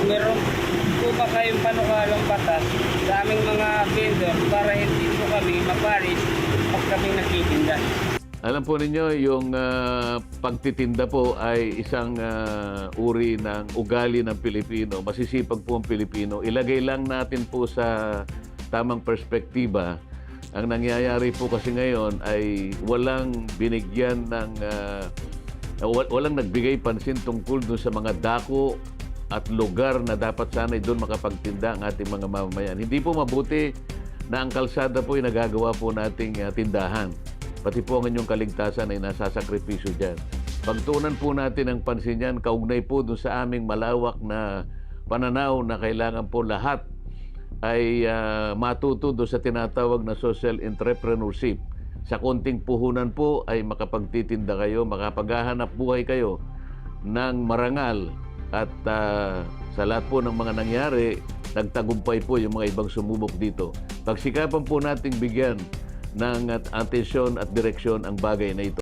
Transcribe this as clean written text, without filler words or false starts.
meron po ba kayong panukalang batas sa aming mga vendor para hindi po kami maparis pag kami nagtitinda? Alam po ninyo, yung pagtitinda po ay isang uri ng ugali ng Pilipino. Masisipag po ang Pilipino. Ilagay lang natin po sa tamang perspektiba. Ang nangyayari po kasi ngayon ay walang binigyan ng walang nagbigay pansin tungkol dun sa mga dako at lugar na dapat sana'y doon makapagtinda ang ating mga mamamayan. Hindi po mabuti na ang kalsada po ay nagagawa po nating tindahan. Pati po ang inyong kaligtasan ay nasasakripisyo dyan. Pagtuunan po natin ang pansin yan, kaugnay po dun sa aming malawak na pananaw na kailangan po lahat ay matuto doon sa tinatawag na social entrepreneurship. Sa konting puhunan po ay makapagtitinda kayo, makapaghahanap buhay kayo ng marangal. At sa lahat po ng mga nangyari, nagtagumpay po yung mga ibang sumubok dito. Pagsikapan po nating bigyan ng atensyon at direksyon ang bagay na ito.